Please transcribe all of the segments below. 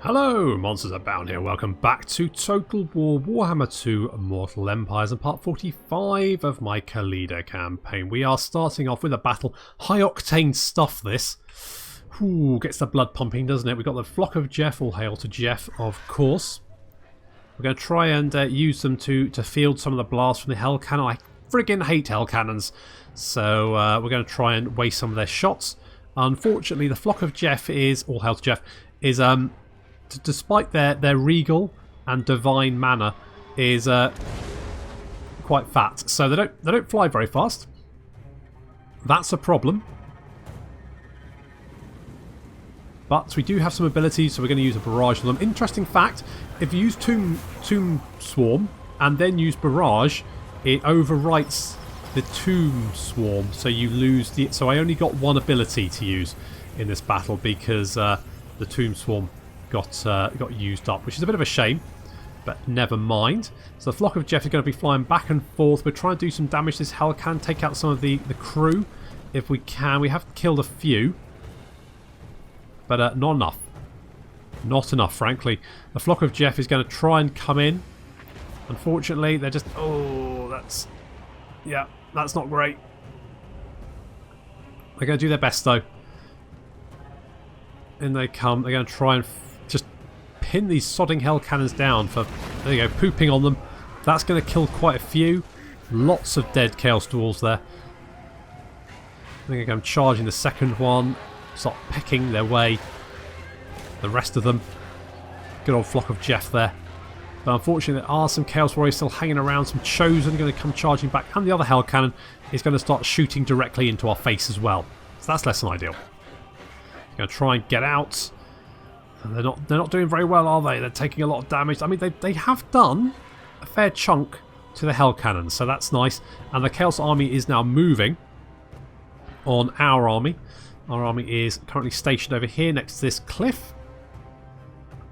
Hello, Monsters Abound here. Welcome back to Total War Warhammer 2 Mortal Empires and part 45 of my Khalida campaign. We are starting off with a battle. High octane stuff, this. Ooh, gets the blood pumping, doesn't it? We've got the flock of Jeff. All hail to Jeff, of course. We're going to try and use them to field some of the blasts from the Hell Cannon. I friggin' hate Hell Cannons. So we're going to try and waste some of their shots. Unfortunately, the flock of Jeff is, all hail to Jeff, is despite their regal and divine manner, is quite fat. So they don't fly very fast. That's a problem. But we do have some abilities, so we're going to use a barrage on them. Interesting fact, if you use Tomb Swarm and then use Barrage, it overwrites the Tomb Swarm, so you lose the... So I only got one ability to use in this battle because the Tomb Swarm got used up, which is a bit of a shame, but never mind. So the flock of Jeff is going to be flying back and forth. We're trying to do some damage to this Hell Cannon, take out some of the crew if we can. We have killed a few, but not enough. Not enough, frankly. The flock of Jeff is going to try and come in. Unfortunately, they're just... Oh, that's... Yeah, that's not great. They're going to do their best, though. In they come. They're going to try and just pin these sodding Hell Cannons down for... There you go, pooping on them. That's going to kill quite a few. Lots of dead Chaos Dwarves there. I think I'm charging the second one. Start pecking their way. The rest of them. Good old flock of Jeff there. But unfortunately there are some Chaos Warriors still hanging around. Some Chosen going to come charging back. And the other Hell Cannon is going to start shooting directly into our face as well. So that's less than ideal. Going to try and get out. And they're not doing very well, are they? They're taking a lot of damage. I mean, they have done a fair chunk to the Hell Cannons, so that's nice. And the Chaos Army is now moving on our army. Our army is currently stationed over here next to this cliff.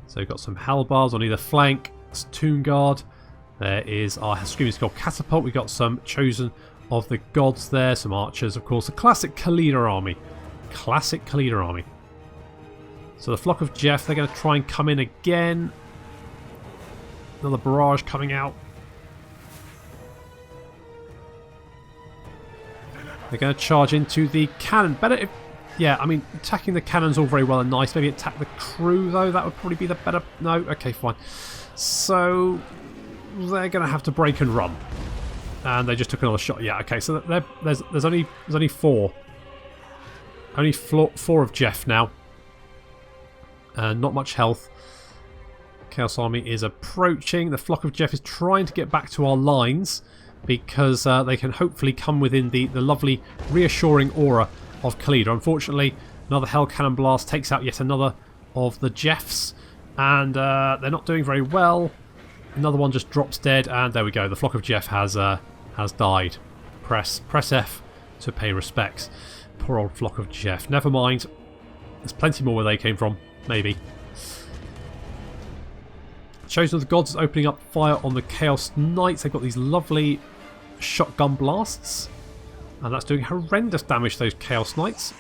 So we've got some Hellbars on either flank. It's Tomb Guard. There is our Screaming Skull Catapult. We've got some Chosen of the Gods there. Some Archers, of course. The classic Khalida army. Classic Khalida army. So the flock of Jeff, they're going to try and come in again. Another barrage coming out. They're going to charge into the cannon. Better if... Yeah, I mean, attacking the cannon's all very well and nice. Maybe attack the crew, though. That would probably be the better... No? Okay, fine. So they're going to have to break and run. And they just took another shot. Yeah, okay. So there's only four. Only four of Jeff now. Not much health. Chaos Army is approaching. The flock of Jeff is trying to get back to our lines because they can hopefully come within the lovely reassuring aura of Khalida. Unfortunately, another Hell Cannon blast takes out yet another of the Jeffs, and they're not doing very well. Another one just drops dead, and there we go. The flock of Jeff has died. Press F to pay respects. Poor old flock of Jeff. Never mind. There's plenty more where they came from. Maybe. Chosen of the Gods is opening up fire on the Chaos Knights. They've got these lovely shotgun blasts. And that's doing horrendous damage to those Chaos Knights.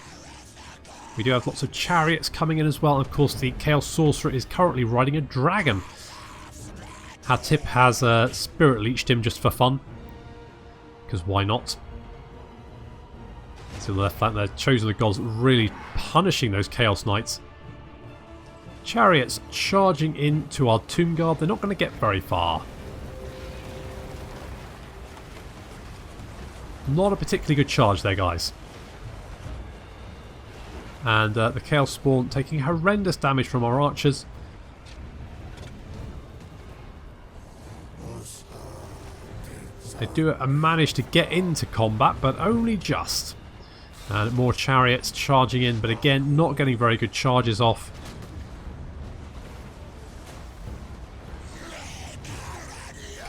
We do have lots of chariots coming in as well. And of course the Chaos Sorcerer is currently riding a dragon. Hatip has Spirit Leeched him just for fun. Because why not? So the left flank there, Chosen of the Gods really punishing those Chaos Knights. Chariots charging into our Tomb Guard. They're not going to get very far. Not a particularly good charge there, guys. And the Chaos Spawn taking horrendous damage from our archers. They do manage to get into combat, but only just. And more chariots charging in, but again, not getting very good charges off.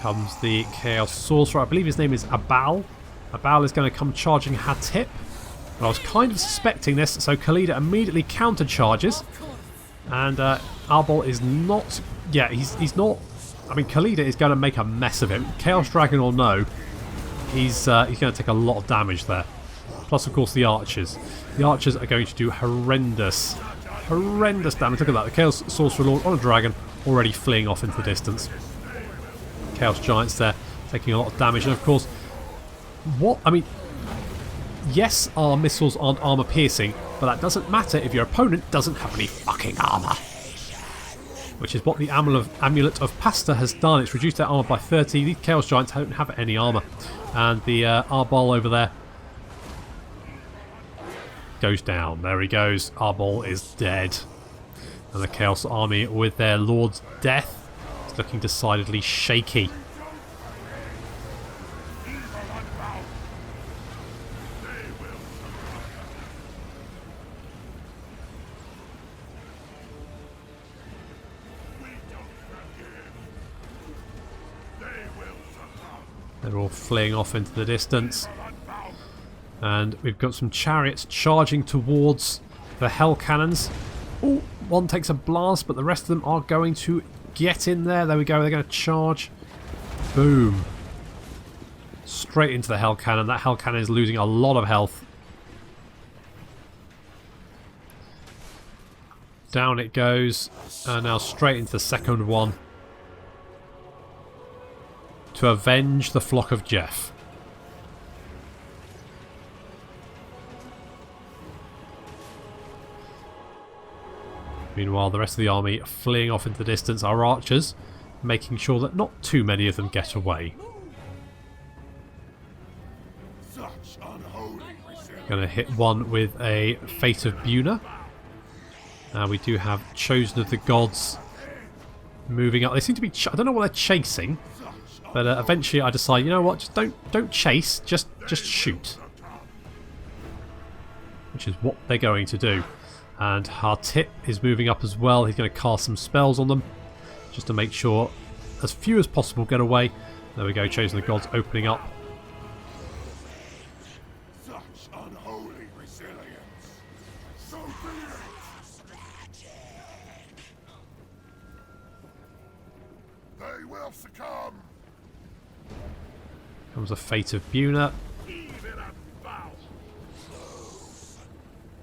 Comes the Chaos Sorcerer. I believe his name is Abal. Abal is going to come charging Hatip. But I was kind of suspecting this, so Khalida immediately counter-charges. And Abal is not... Yeah, he's not... I mean, Khalida is going to make a mess of him. Chaos Dragon or no, he's going to take a lot of damage there. Plus, of course, the archers. The archers are going to do horrendous horrendous damage. Look at that. The Chaos Sorcerer Lord on a dragon already fleeing off into the distance. Chaos Giants there taking a lot of damage. And of course, what... I mean, yes, our missiles aren't armor piercing, but that doesn't matter if your opponent doesn't have any fucking armor. Which is what the Amulet of Pasta has done. It's reduced their armor by 30. These Chaos Giants don't have any armor. And the Arbol over there goes down. There he goes. Arbol is dead. And the Chaos Army, with their Lord's death, is looking decidedly shaky. They're all fleeing off into the distance. And we've got some chariots charging towards the hell cannons. Oh, one takes a blast, but the rest of them are going to get in there. There we go. They're going to charge. Boom. Straight into the hell cannon. That hell cannon is losing a lot of health. Down it goes. And now straight into the second one. To avenge the flock of Jeff. Meanwhile, the rest of the army are fleeing off into the distance. Our archers making sure that not too many of them get away. Going to hit one with a Fate of Buna. We do have Chosen of the Gods moving up. They seem to be... I don't know what they're chasing. But eventually I decide, you know what, just don't chase, just shoot. Which is what they're going to do. And Hartip is moving up as well. He's going to cast some spells on them. Just to make sure as few as possible get away. There we go, Chosen of the Gods opening up. Such unholy resilience. So be it. They will succumb. Comes a Fate of Buna.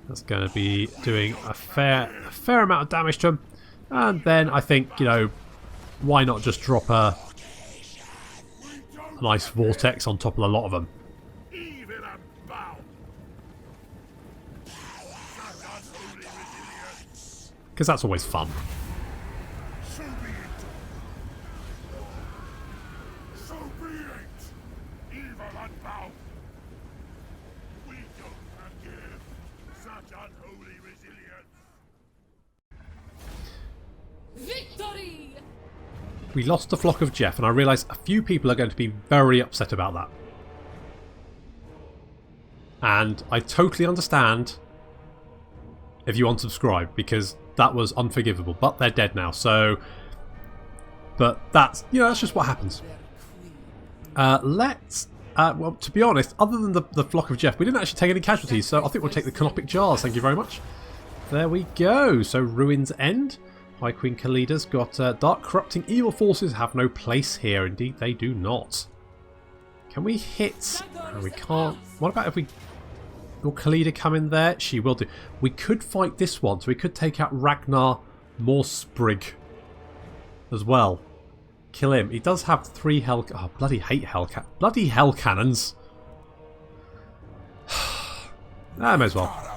That's going to be doing a fair amount of damage to him. And then I think, you know, why not just drop a nice vortex on top of a lot of them? Because that's always fun. We lost the flock of Jeff, and I realise a few people are going to be very upset about that. And I totally understand if you unsubscribe, because that was unforgivable. But they're dead now, so... But that's, you know, that's just what happens. Well, to be honest, other than the flock of Jeff, we didn't actually take any casualties, so I think we'll take the Canopic Jars, thank you very much. There we go. So Ruin's End. High Queen Khalida's got Dark Corrupting Evil Forces have no place here. Indeed, they do not. Can we hit? No, we can't. What about if we... Will Khalida come in there? She will do. We could fight this one, so we could take out Ragnar Morsprig as well. Kill him. He does have 3 hell... Oh, bloody hate bloody hell cannons. I may as well.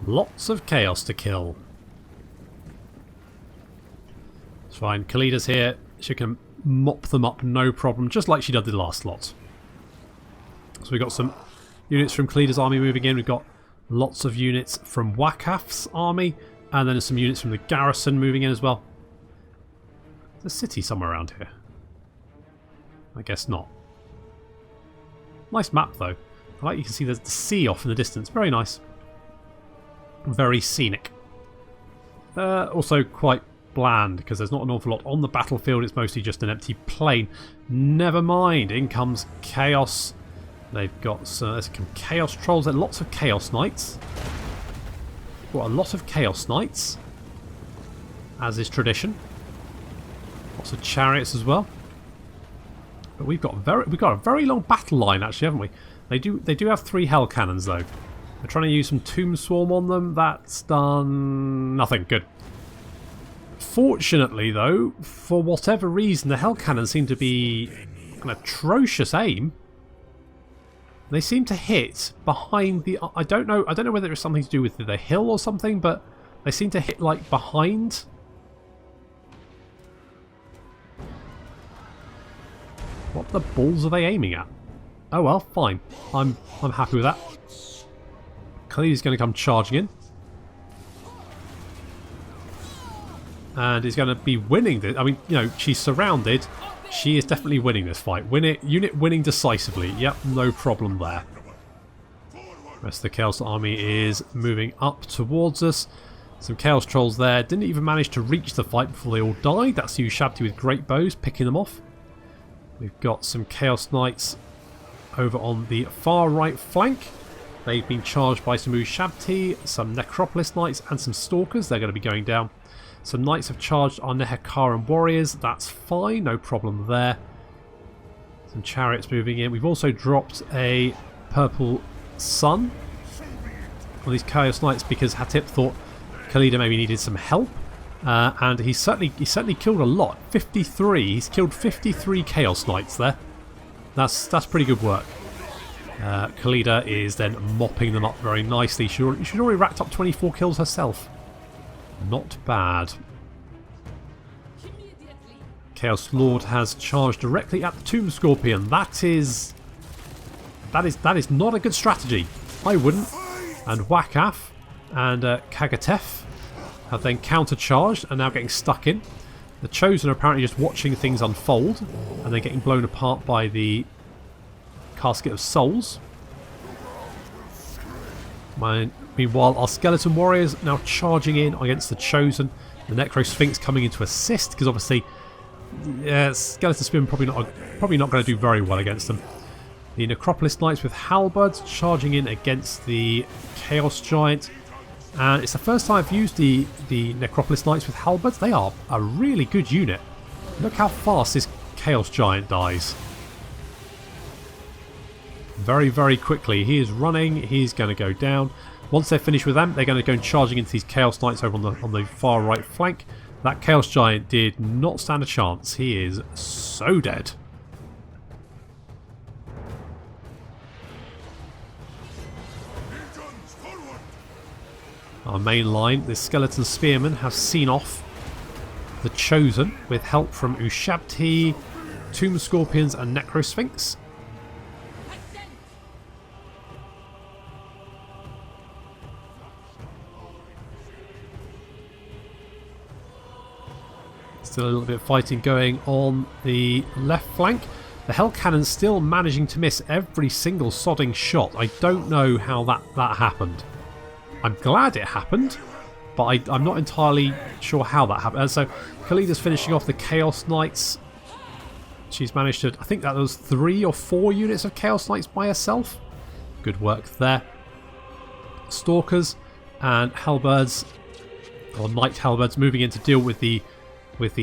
Lots of chaos to kill. It's fine. Khalida's here. She can mop them up no problem, just like she did the last lot. So we've got some units from Khalida's army moving in. We've got lots of units from Wakaf's army, and then some units from the garrison moving in as well. There's a city somewhere around here. I guess not. Nice map though. I like you can see there's the sea off in the distance. Very nice. Very scenic. Also quite bland because there's not an awful lot on the battlefield. It's mostly just an empty plain. Never mind. In comes Chaos. They've got some Chaos Trolls. There are lots of Chaos Knights. Got a lot of Chaos Knights, as is tradition. Lots of chariots as well. But we've got a very long battle line actually, haven't we? They do have 3 hell cannons though. We're trying to use some Tomb Swarm on them. That's done nothing. Good. Fortunately though, for whatever reason, the hell cannons seem to be an atrocious aim. They seem to hit behind the... I don't know whether it's something to do with the hill or something, but they seem to hit like behind. What the balls are they aiming at? Oh well, fine. I'm happy with that. Khalida's going to come charging in. And is going to be winning this. I mean, you know, she's surrounded. She is definitely winning this fight. Unit winning decisively. Yep, no problem there. The rest of the Chaos Army is moving up towards us. Some Chaos Trolls there. Didn't even manage to reach the fight before they all died. That's Ushabti with great bows, picking them off. We've got some Chaos Knights over on the far right flank. They've been charged by some Ushabti, some Necropolis Knights and some Stalkers. They're going to be going down. Some Knights have charged our Nehekaran warriors. That's fine, no problem there. Some chariots moving in. We've also dropped a Purple Sun on these Chaos Knights because Hatip thought Khalida maybe needed some help. And he certainly killed a lot. 53. He's killed 53 Chaos Knights there. That's pretty good work. Khalida is then mopping them up very nicely. She's already racked up 24 kills herself. Not bad. Chaos Lord has charged directly at the Tomb Scorpion. That is not a good strategy. I wouldn't. And Wakaf and Kagatef have then countercharged and now getting stuck in. The Chosen are apparently just watching things unfold and they're getting blown apart by the Casket of Souls. Meanwhile, our Skeleton Warriors now charging in against the Chosen. The Necro Sphinx coming in to assist because obviously Skeleton Spearmen probably not going to do very well against them. The Necropolis Knights with halberds charging in against the Chaos Giant. And it's the first time I've used the Necropolis Knights with halberds. They are a really good unit. Look how fast this Chaos Giant dies. Very, very quickly. He is running. He's going to go down. Once they're finished with them, they're going to go charging into these Chaos Knights over on the far right flank. That Chaos Giant did not stand a chance. He is so dead. Our main line, the Skeleton Spearmen, have seen off the Chosen with help from Ushabti, Tomb Scorpions and Necro Sphinx. Still a little bit of fighting going on the left flank. The Hell Cannon's still managing to miss every single sodding shot. I don't know how that happened. I'm glad it happened, but I'm not entirely sure how that happened. So Khalida's finishing off the Chaos Knights. She's managed to, I think that was 3 or 4 units of Chaos Knights by herself. Good work there. Stalkers and Halberds, or Knight Halberds, moving in to deal with the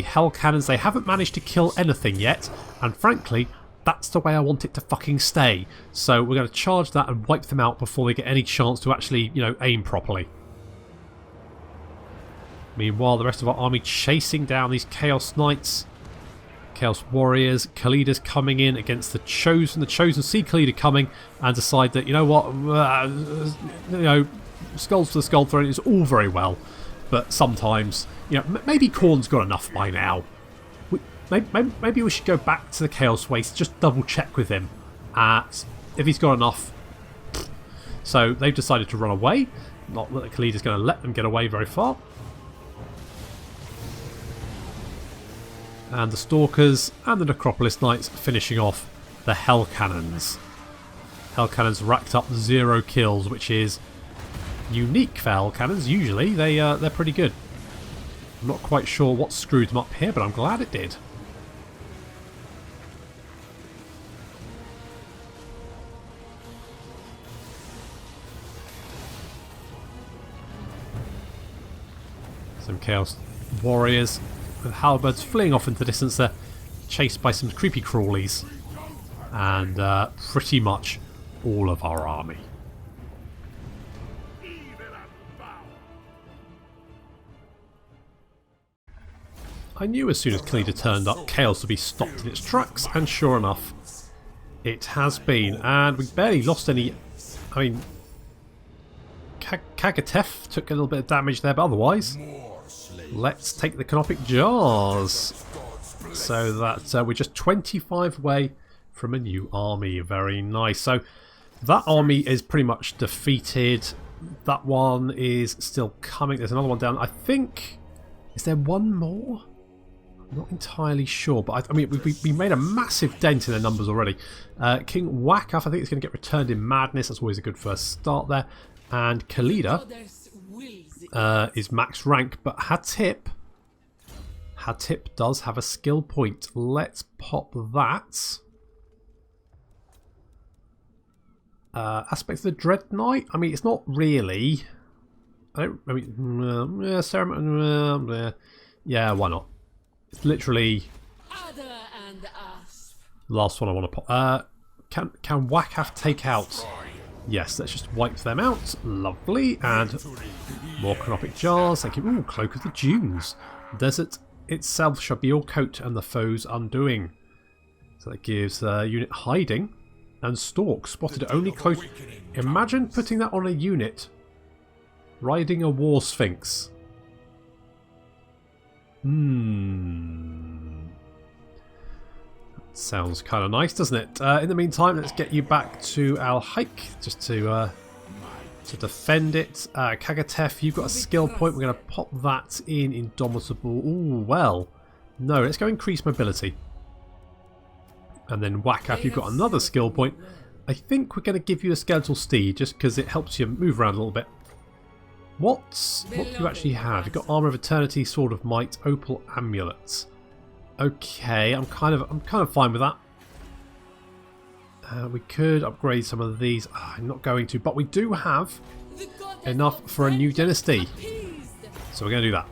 Hell Cannons. They haven't managed to kill anything yet, and frankly, that's the way I want it to fucking stay. So we're going to charge that and wipe them out before they get any chance to actually, you know, aim properly. Meanwhile, the rest of our army chasing down these Chaos Knights, Chaos Warriors. Khalida's coming in against the Chosen. The Chosen see Khalida coming and decide that, you know what, you know, skulls to the skull throne is all very well, but sometimes, you know, maybe Khorne's got enough by now. Maybe we should go back to the Chaos Waste, just double check with him at if he's got enough. So they've decided to run away. Not that Khalida's going to let them get away very far. And the Stalkers and the Necropolis Knights finishing off the Hell Cannons. Hell Cannons racked up 0 kills, which is unique for Hell Cannons. Usually they're pretty good. I'm not quite sure what screwed them up here, but I'm glad it did. Some Chaos Warriors with halberds fleeing off into the distance there, chased by some creepy crawlies. And pretty much all of our army. I knew as soon as Khalida turned up, Chaos would be stopped in its tracks, and sure enough, it has been. And we barely lost any. I mean, Kagatef took a little bit of damage there, but otherwise, let's take the Canopic Jars. So that we're just 25 away from a new army. Very nice. So that army is pretty much defeated. That one is still coming. There's another one down. I think. Is there one more? I'm not entirely sure, but I mean, we made a massive dent in their numbers already. King Wakaf, I think, is going to get returned in madness. That's always a good first start there. And Khalida is max rank, but Hatip does have a skill point. Let's pop that. Aspects of the Dread Knight. I mean, it's not really. Yeah, why not? It's literally last one I want to pop. Can Wakaf take out? Yes, let's just wipe them out. Lovely. And more Canopic Jars. Thank you. Ooh, Cloak of the Dunes. Desert itself shall be your coat and the foe's undoing. So that gives unit hiding and stalk. Spotted only close. Imagine putting that on a unit riding a war sphinx. Sounds kind of nice, doesn't it? In the meantime, let's get you back to our hike just to defend it. Kagatef, you've got a skill point. We're going to pop that in Indomitable. Ooh, well, no, let's go increase mobility. And then Wakaf, you've got another skill point. I think we're going to give you a skeletal steed just because it helps you move around a little bit. What do you actually have? You've got Armour of Eternity, Sword of Might, Opal Amulets. Okay, I'm kind of fine with that. We could upgrade some of these. I'm not going to, but we do have enough for a new dynasty. So we're going to do that.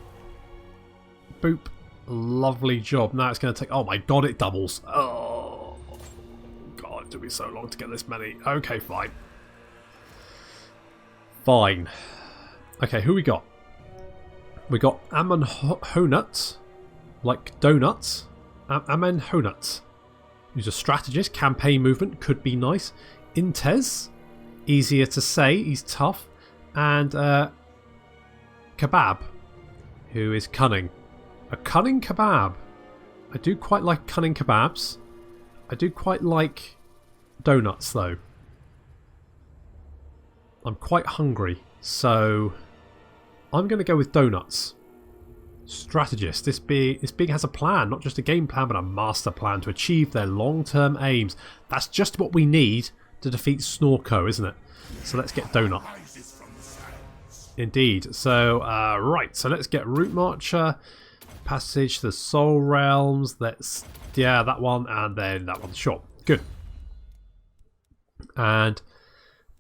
Boop. Lovely job. Now it's going to take... Oh my god, it doubles. Oh, god, it took me so long to get this many. Okay, fine. Fine. Okay, who we got? We got Ammon Honut, like donuts. Ammon Honut, who's a strategist. Campaign movement could be nice. Intez, easier to say. He's tough. And Kebab, who is cunning. A cunning kebab. I do quite like cunning kebabs. I do quite like donuts, though. I'm quite hungry, so I'm going to go with donuts. Strategist. This being has a plan, not just a game plan, but a master plan to achieve their long-term aims. That's just what we need to defeat Snorko, isn't it? So let's get Donut. Indeed. So, right. So let's get Route Marcher. Passage to the Soul Realms. Let's... Yeah, that one. And then that one. Sure. Good. And...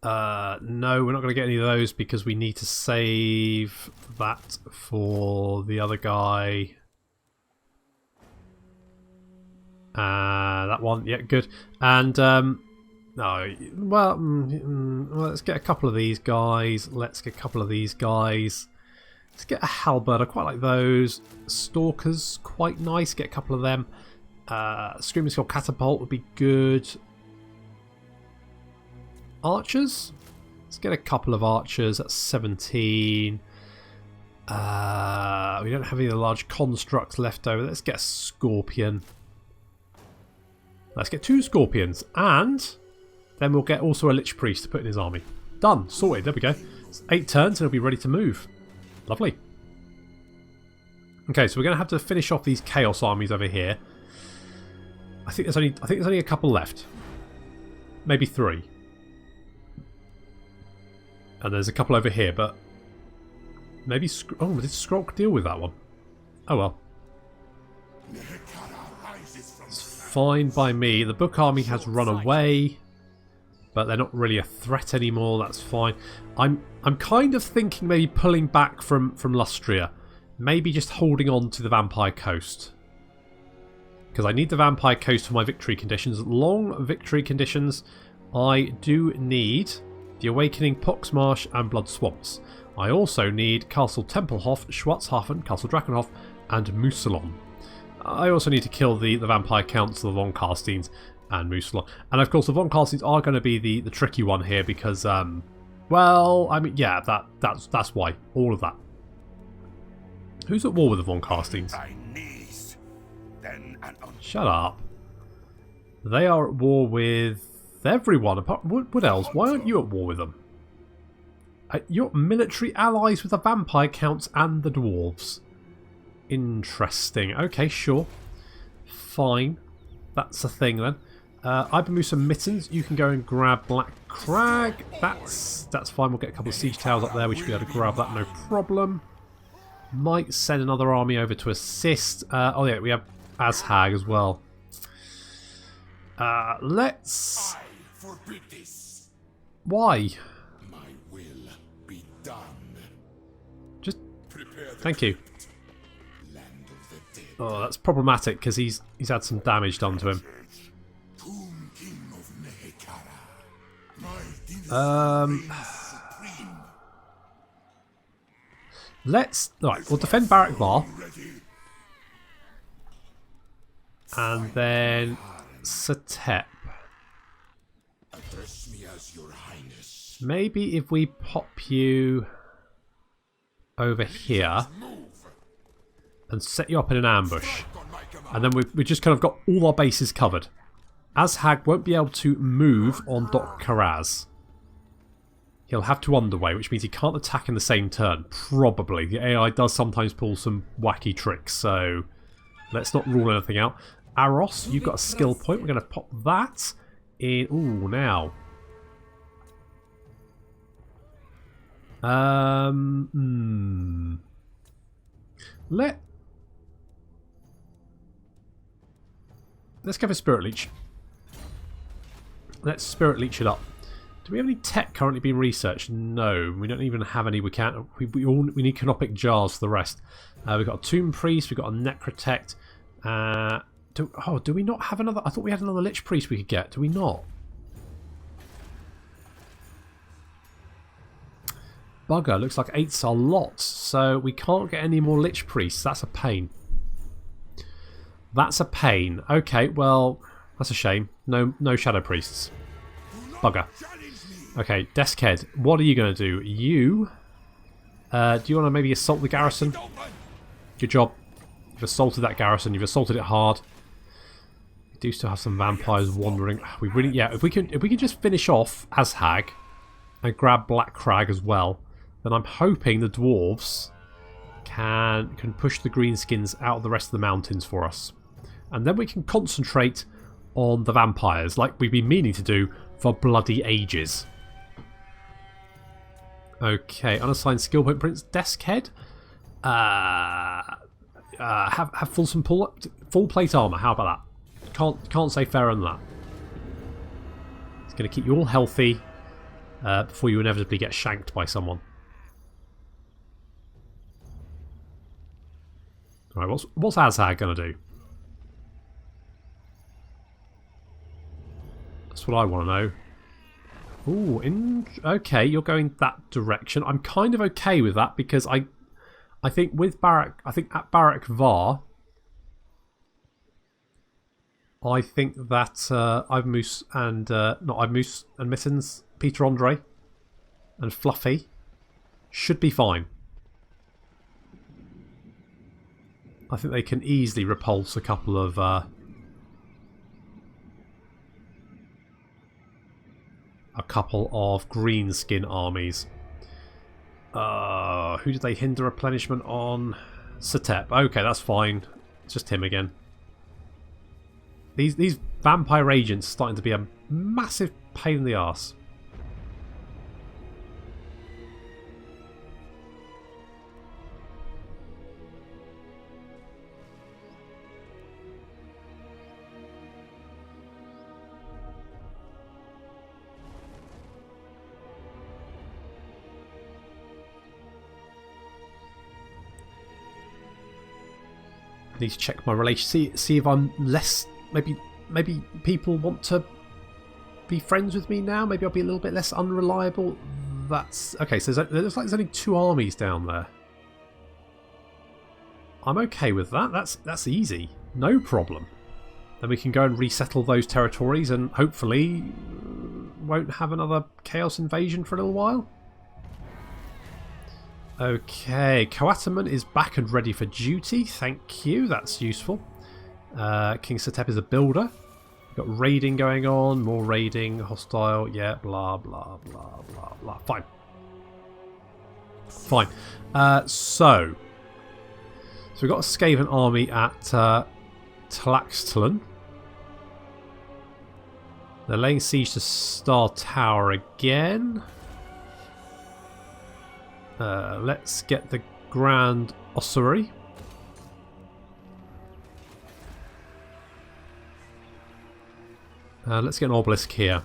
no, we're not going to get any of those because we need to save that for the other guy. That one, yeah, good. And, no, well, let's get a couple of these guys. Let's get a couple of these guys. Let's get a halberd. I quite like those. Stalkers, quite nice. Get a couple of them. Screaming Skull Catapult would be good. Archers? Let's get a couple of archers. That's 17. We don't have any of the large constructs left over. Let's get a scorpion. Let's get 2 scorpions. And then we'll get also a lich priest to put in his army. Done. Sorted. There we go. It's 8 turns and he'll be ready to move. Lovely. Okay, so we're going to have to finish off these chaos armies over here. I think there's only a couple left. Maybe 3. And there's a couple over here, but maybe... Oh, did Skrulk deal with that one? Oh well. It's fine by me. The book army has run away, but they're not really a threat anymore. That's fine. I'm kind of thinking maybe pulling back from Lustria, maybe just holding on to the Vampire Coast. Because I need the Vampire Coast for my victory conditions. Long victory conditions, I do need the Awakening, Poxmarsh and Blood Swamps. I also need Castle Tempelhof, Schwarzhafen, Castle Drakenhof and Musalon. I also need to kill the Vampire Counts, the Von Carsteins and Musalon. And of course the Von Carsteins are going to be the tricky one here because, well, I mean, yeah, that's why. All of that. Who's at war with the Von Carsteins? Shut up. They are at war with everyone. Apart what else? Why aren't you at war with them? You're military allies with the Vampire Counts and the Dwarves. Interesting. Okay, sure. Fine. That's a thing then. Ibermoose and Mittens, you can go and grab Black Crag. That's fine. We'll get a couple of siege towers up there. We should be able to grab that, no problem. Might send another army over to assist. Oh yeah, we have Azhag as well. Let's... I forbid this. Why? My will be done. Just... Prepare the Thank you. land of the dead. Oh, that's problematic because he's had some damage done to him. Tomb King of Mehekara. My dynasty reigns supreme. Let's... Right, we'll defend Barak Var. Ready. And then Satep. Address me as your highness. Maybe if we pop you over here and set you up in an ambush. And then we've just kind of got all our bases covered. Azhag won't be able to move on Dok Karaz. He'll have to underway, which means he can't attack in the same turn. Probably. The AI does sometimes pull some wacky tricks, so let's not rule anything out. Aros, you've got a skill point. We're going to pop that in. Ooh, now. Let's go for Spirit Leech. Let's Spirit Leech it up. Do we have any tech currently being researched? No, we don't even have any. We can't. We need canopic jars for the rest. We've got a Tomb Priest. We've got a Necrotect. Do we not have another? I thought we had another Lich Priest we could get. Do we not? Bugger, looks like 8s are lots, so we can't get any more Lich Priests. That's a pain. That's a pain. Okay, well, that's a shame. No Shadow Priests. Bugger. Okay, Deskhead, what are you going to do? You, do you want to maybe assault the garrison? Good job. You've assaulted that garrison. You've assaulted it hard. We do still have some vampires wandering. We really, yeah. If we can just finish off Azhag and grab Black Crag as well, then I'm hoping the dwarves can push the greenskins out of the rest of the mountains for us, and then we can concentrate on the vampires like we've been meaning to do for bloody ages. Okay, unassigned skill point Prince Deskhead. Have full plate armor. How about that? Can't say fairer than that. It's going to keep you all healthy before you inevitably get shanked by someone. All right, what's Azhag going to do? That's what I want to know. Ooh, okay, you're going that direction. I'm kind of okay with that because I think with Barak, at Barak Var, I think that Ibermoose and not Ibermoose and Mittens, Peter Andre, and Fluffy should be fine. I think they can easily repulse a couple of greenskin armies. Who did they hinder replenishment on? Satep. Okay, that's fine. It's just him again. These vampire agents are starting to be a massive pain in the arse. need to check my relation. See if I'm less. Maybe people want to be friends with me now. Maybe I'll be a little bit less unreliable. That's okay. So there's like there's only 2 armies down there. I'm okay with that. That's easy. No problem. Then we can go and resettle those territories and hopefully won't have another chaos invasion for a little while. Okay, Coataman is back and ready for duty. Thank you. That's useful. King Setep is a builder. We've got raiding going on. More raiding. Hostile. Yeah, blah, blah, blah, blah, blah. Fine. Fine. So we've got a Skaven army at Tlaxcalan. They're laying siege to Star Tower again. Let's get the Grand Ossuary. Let's get an obelisk here.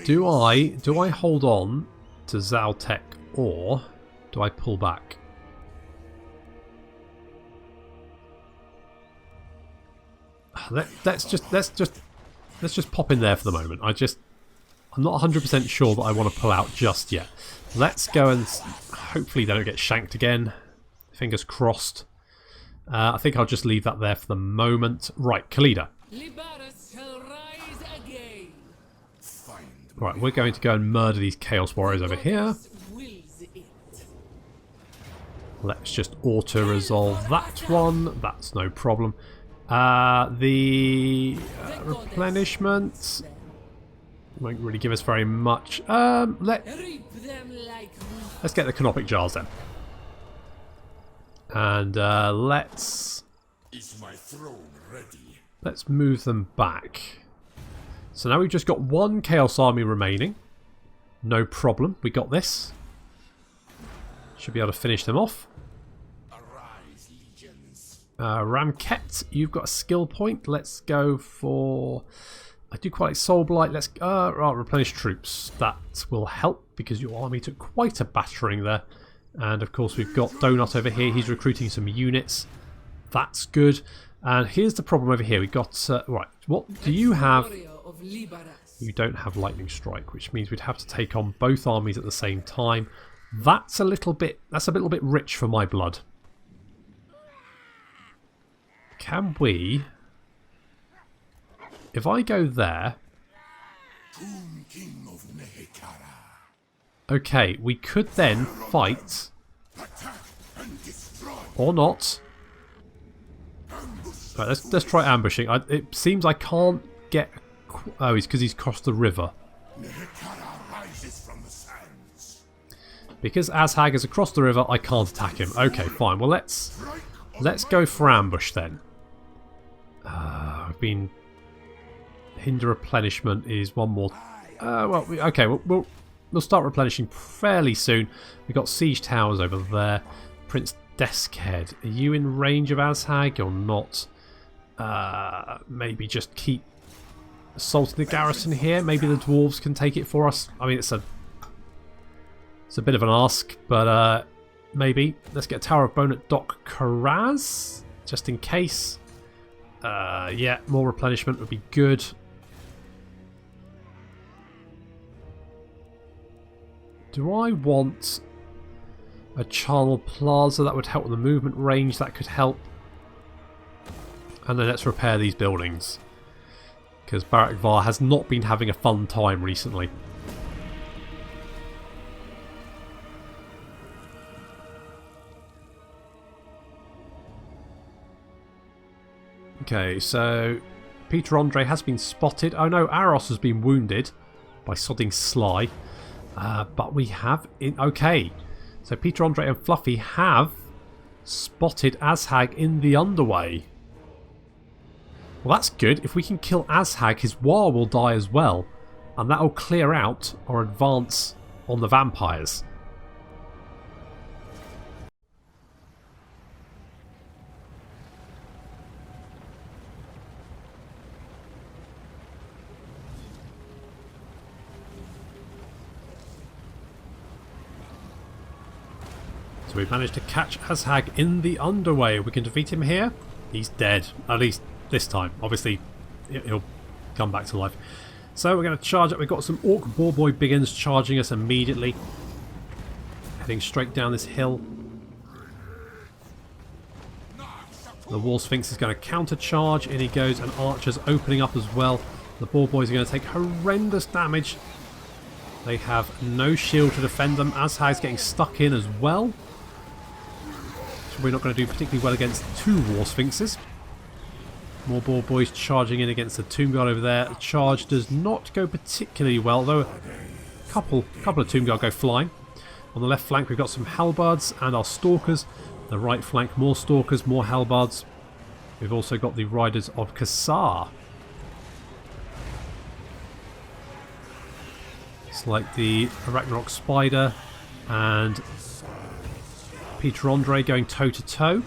Do I hold on to Zaltek or do I pull back? Let's just pop in there for the moment. I'm not 100% sure that I want to pull out just yet. Let's go and hopefully they don't get shanked again. Fingers crossed. I think I'll just leave that there for the moment. Right, Khalida. Right, we're going to go and murder these Chaos Warriors over here. Let's just auto-resolve that one. That's no problem. The replenishment won't really give us very much. Let's get the Canopic Jars then. And let's move them back. So now we've just got 1 Chaos Army remaining. No problem, we got this. Should be able to finish them off. Ramket, you've got a skill point. Let's go for... I do quite like Soul Blight. Let's replenish troops. That will help because your army took quite a battering there. And of course we've got Donut over here. He's recruiting some units. That's good. And here's the problem over here. We've got... right, what do you have? You don't have Lightning Strike, which means we'd have to take on both armies at the same time. That's a little bit rich for my blood. Can we... If I go there... Okay, we could then fight... Or not. Right, let's try ambushing. It seems I can't get... Oh, it's because he's crossed the river. Because Azhag is across the river, I can't attack him. Okay, fine. Well, let's go for ambush then. I've been... Hinder replenishment is one more... well, okay, we'll start replenishing fairly soon. We've got siege towers over there. Prince Deskhead. Are you in range of Azhag or not? Maybe just keep assaulting the garrison here. Maybe the dwarves can take it for us. I mean, it's a bit of an ask, but maybe. Let's get a Tower of Bone at Dock Karaz, just in case. Yeah, more replenishment would be good. Do I want a Charnel Plaza? That would help with the movement range. That could help. And then let's repair these buildings. Because Barak Var has not been having a fun time recently. Okay, so Peter Andre has been spotted. Oh no, Aros has been wounded by sodding Sly. But we have... Okay, so Peter Andre and Fluffy have spotted Azhag in the underway. Well, that's good. If we can kill Azhag, his war will die as well. And that will clear out our advance on the vampires. So we've managed to catch Azhag in the underway. We can defeat him here. He's dead, at least this time. Obviously, he'll come back to life. So we're going to charge up. We've got some Orc Boar Boy Biggins charging us immediately. Heading straight down this hill. The Wall Sphinx is going to counter-charge. In he goes, and Archer's opening up as well. The Boar Boys are going to take horrendous damage. They have no shield to defend them. Azhag's getting stuck in as well. So we're not going to do particularly well against two War Sphinxes. More Boar Boys charging in against the Tomb Guard over there. The charge does not go particularly well, though a couple of Tomb Guard go flying. On the left flank we've got some Halbards and our Stalkers. The right flank, more Stalkers, more Halbards. We've also got the Riders of Kassar. It's like the Ragnarok Spider and Peter Andre going toe to toe.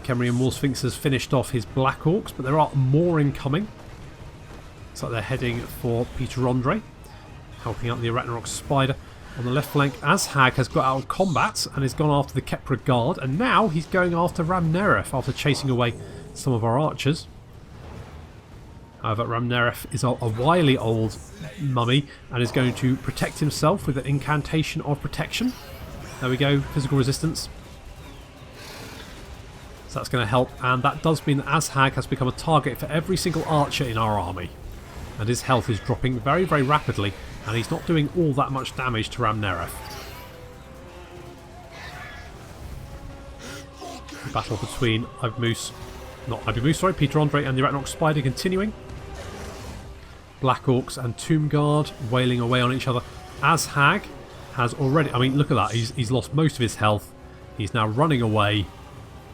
Kemrian War Sphinx has finished off his Black Orcs, but there are more incoming. Looks like they're heading for Peter Andre, helping out the Ragnarok Spider. On the left flank, Azhag has got out of combat and has gone after the Kepra Guard, and now he's going after Ramneref after chasing away some of our archers. However, Ramneref is a wily old mummy and is going to protect himself with an incantation of protection. There we go, physical resistance. So that's going to help, and that does mean that Azhag has become a target for every single archer in our army. And his health is dropping very, very rapidly, and he's not doing all that much damage to Ramneref. The battle between Peter Andre and the Ragnarok Spider continuing. Black Orcs and Tomb Guard wailing away on each other. Azhag has already... I mean, look at that. He's lost most of his health. He's now running away.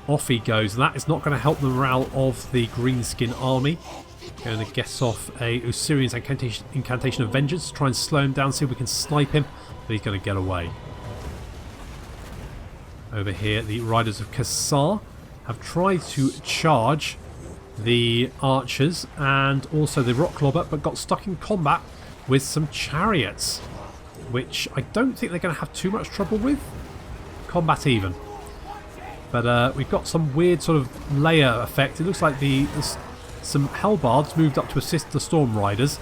Off he goes. That is not going to help the morale of the Greenskin army. Going to guess off a Osirian's incantation of vengeance to try and slow him down, see if we can snipe him, but he's going to get away. Over here, the Riders of Kassar have tried to charge the archers and also the rock clobber, but got stuck in combat with some chariots, which I don't think they're going to have too much trouble with. Combat even. But we've got some weird sort of layer effect. It looks like some Hellbards moved up to assist the Storm Riders.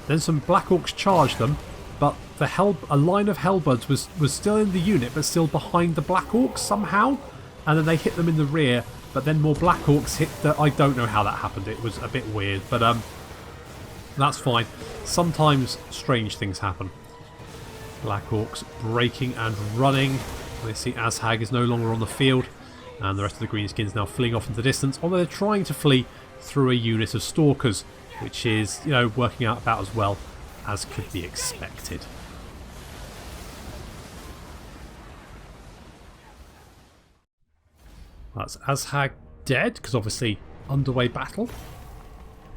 Then some Black Orcs charged them, but a line of Hellbards was still in the unit, but still behind the Black Orcs somehow. And then they hit them in the rear, but then more Black Orcs hit the... I don't know how that happened. It was a bit weird, but that's fine. Sometimes strange things happen. Black Orcs breaking and running. We see Azhag is no longer on the field, and the rest of the Greenskins now fleeing off into the distance, although they're trying to flee through a unit of Stalkers, which is, you know, working out about as well as could be expected. That's Azhag dead, because obviously underway battle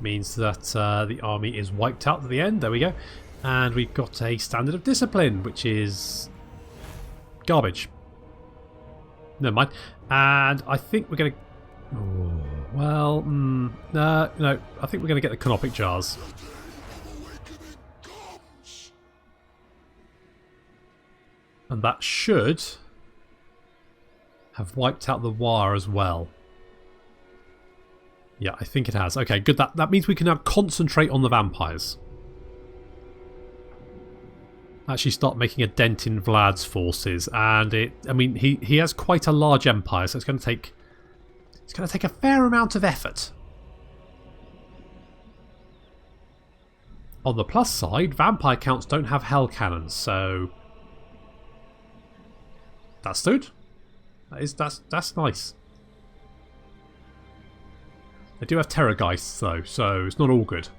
means that the army is wiped out at the end. There we go. And we've got a standard of discipline, which is garbage. Never mind. And I think we're going to... Oh, well, no, I think we're going to get the canopic jars. And that should have wiped out the wire as well. Yeah, I think it has. Okay, good. That means we can now concentrate on the vampires. Actually start making a dent in Vlad's forces. And he has quite a large empire, so it's going to take a fair amount of effort. On the plus side, vampire counts don't have hell cannons, so that's good. That's nice. They do have Terrorgeists though, so it's not all good.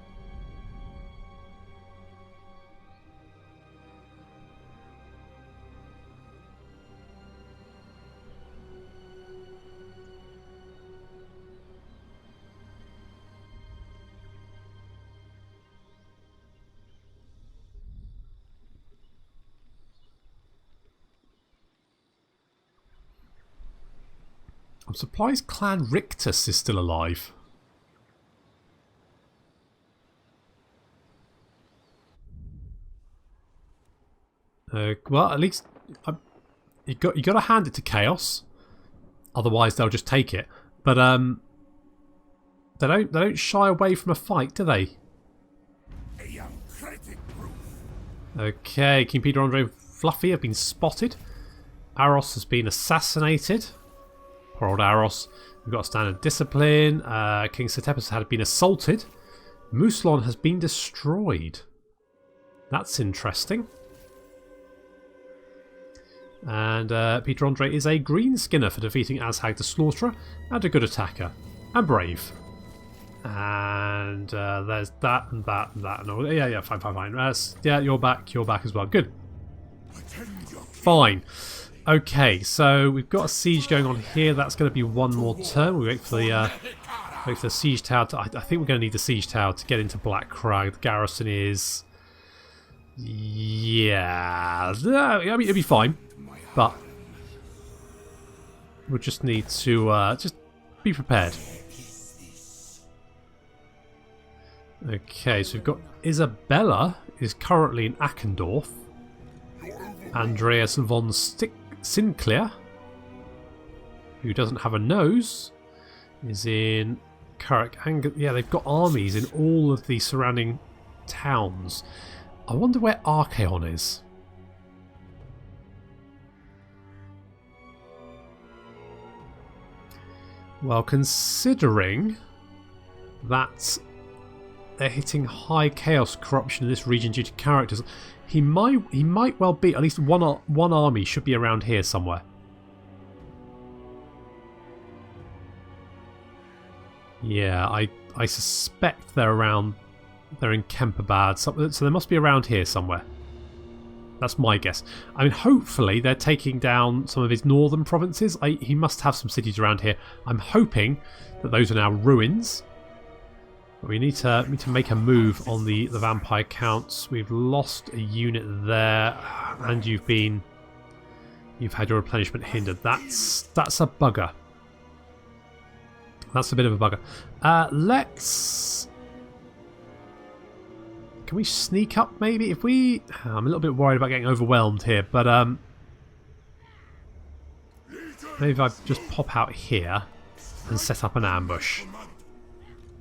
I'm surprised Clan Rictus is still alive. Well, at least you got to hand it to Chaos, otherwise they'll just take it. But they don't shy away from a fight, do they? Okay, King Peter, Andre, and Fluffy have been spotted. Aros has been assassinated. Poor old Aros. We've got standard discipline. King Setepus had been assaulted. Muslon has been destroyed. That's interesting. And Peter Andre is a green skinner for defeating Azhag the Slaughterer, and a good attacker. And brave. And there's that and that and that. No, yeah, fine. Yeah, you're back as well. Good. Fine. Okay, so we've got a siege going on here. That's going to be one more turn. We wait for the siege tower. I think we're going to need the siege tower to get into Black Crag. The garrison is, yeah. I mean, it'll be fine, but we'll just need to just be prepared. Okay, so we've got Isabella is currently in Ackendorf. Andreas von Sinclair, who doesn't have a nose, is in Carrick. Yeah, they've got armies in all of the surrounding towns. I wonder where Archaon is. Well, considering that they're hitting high chaos corruption in this region due to characters, he might well be, at least one army should be around here somewhere. Yeah, I suspect they're in Kemperbad, so they must be around here somewhere. That's my guess. I mean, hopefully they're taking down some of his northern provinces. He must have some cities around here. I'm hoping that those are now ruins. But we need to make a move on the vampire counts. We've lost a unit there, and you've had your replenishment hindered. That's a bugger. That's a bit of a bugger. Can we sneak up maybe? If we, I'm a little bit worried about getting overwhelmed here, but maybe if I just pop out here and set up an ambush.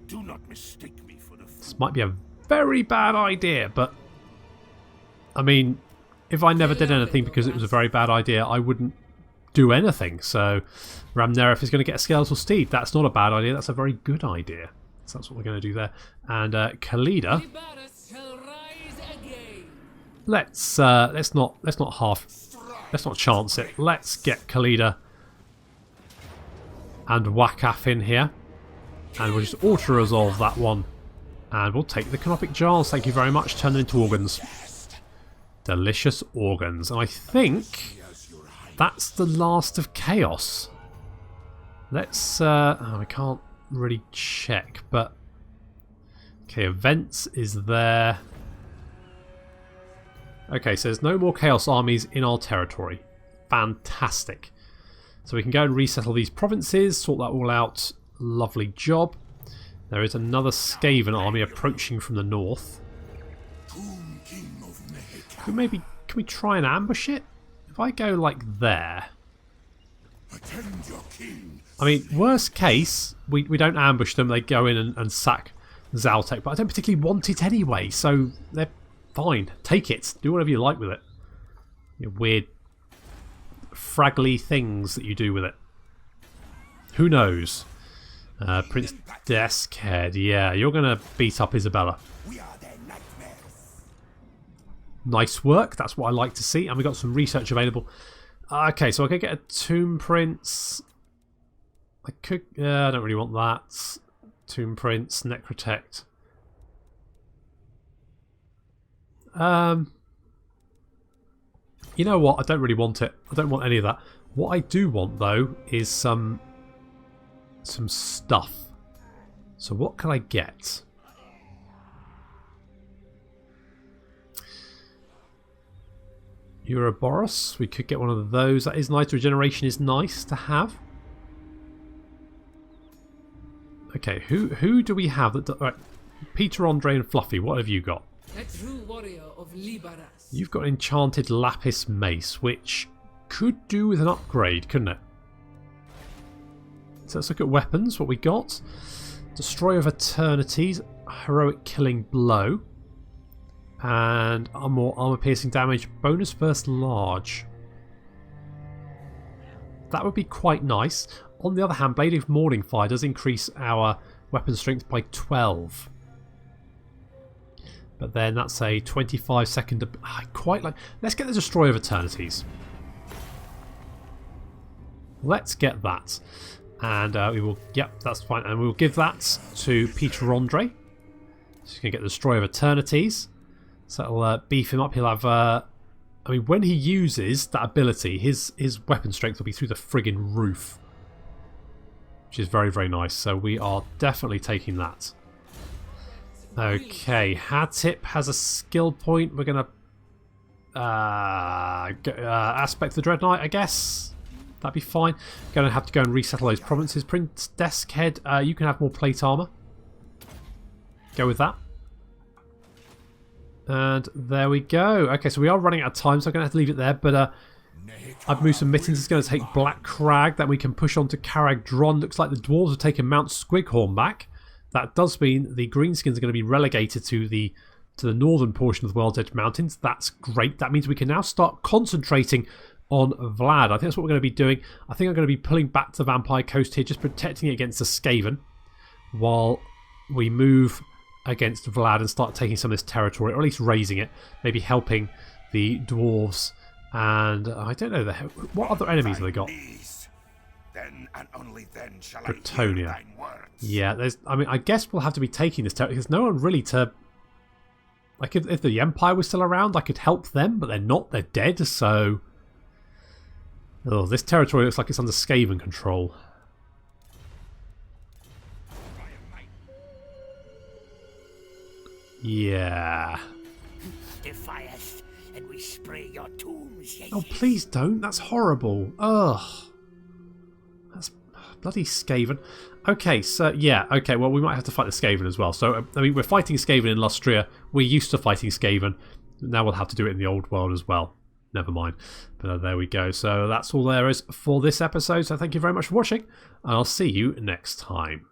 Do not mistake me for the fool. This might be a very bad idea, but I mean, if I never did anything because it was a very bad idea, I wouldn't do anything. So Ramnerif is going to get a skeletal steed. That's not a bad idea. That's a very good idea. So that's what we're going to do there. And Khalida, let's not chance it. Let's get Khalida and Wakaf in here. And we'll just auto-resolve that one. And we'll take the Canopic Jars. Thank you very much. Turn them into organs. Delicious organs. And I think that's the last of Chaos. Let's... I can't really check, but... Okay, Events is there. Okay, so there's no more Chaos armies in our territory. Fantastic. So we can go and resettle these provinces, sort that all out. Lovely job. There is another Skaven army approaching from the north. Can we try and ambush it? If I go like there, I mean, worst case, we don't ambush them. They go in and sack Zaltek, but I don't particularly want it anyway, so they're fine. Take it. Do whatever you like with it. Your weird fraggly things that you do with it. Who knows? Prince Deskhead, yeah, you're going to beat up Isabella. Nice work, that's what I like to see. And we got some research available. Okay, so I could get a Tomb Prince. I could, I don't really want that. Tomb Prince, Necrotect. You know what, I don't really want it. I don't want any of that. What I do want, though, is some stuff. So what can I get? Ouroboros, we could get one of those. That is nice. Regeneration is nice to have. Okay, who do we have that? Right, Peter, Andre, and Fluffy. What have you got? A true warrior of Libaras. You've got Enchanted Lapis Mace, which could do with an upgrade, couldn't it? So let's look at weapons, what we got. Destroyer of Eternities, Heroic Killing Blow, and more armor piercing damage, bonus versus large. That would be quite nice. On the other hand, Blade of Morning Fire does increase our weapon strength by 12. But then that's a 25-second... I quite like... Let's get the Destroyer of Eternities. Let's get that. And we will... Yep, that's fine. And we'll give that to Peter Andre. So he's going to get the Destroyer of Eternities. So that'll beef him up. He'll have... I mean, when he uses that ability, his weapon strength will be through the friggin' roof. Which is very, very nice. So we are definitely taking that. Okay, Hatip has a skill point. We're going to aspect the Dread Knight, I guess. That'd be fine. Going to have to go and resettle those provinces. Prince Deskhead, you can have more plate armor. Go with that. And there we go. Okay, so we are running out of time, so I'm going to have to leave it there. But I've moved some mittens. It's going to take Black Crag. Then we can push on to Carag Dron. Looks like the dwarves have taken Mount Squighorn back. That does mean the Greenskins are going to be relegated to the northern portion of the World's Edge Mountains. That's great. That means we can now start concentrating on Vlad. I think that's what we're going to be doing. I think I'm going to be pulling back to the Vampire Coast here, just protecting it against the Skaven, while we move against Vlad and start taking some of this territory, or at least raising it, maybe helping the dwarves. And I don't know, what other enemies have they got? Then and only then shall Bretonia. I hear thine words. Yeah, I mean, I guess we'll have to be taking this territory. There's no one really to... Like, if the Empire was still around, I could help them, but they're not. They're dead, so... Oh, this territory looks like it's under Skaven control. Yeah. Defy us, and we spray your tombs. Oh, please don't. That's horrible. Ugh. That's bloody Skaven. Okay, so yeah, okay, well, we might have to fight the Skaven as well. So, I mean, we're fighting Skaven in Lustria. We're used to fighting Skaven. Now we'll have to do it in the old world as well. Never mind. But there we go. So that's all there is for this episode. So thank you very much for watching. And I'll see you next time.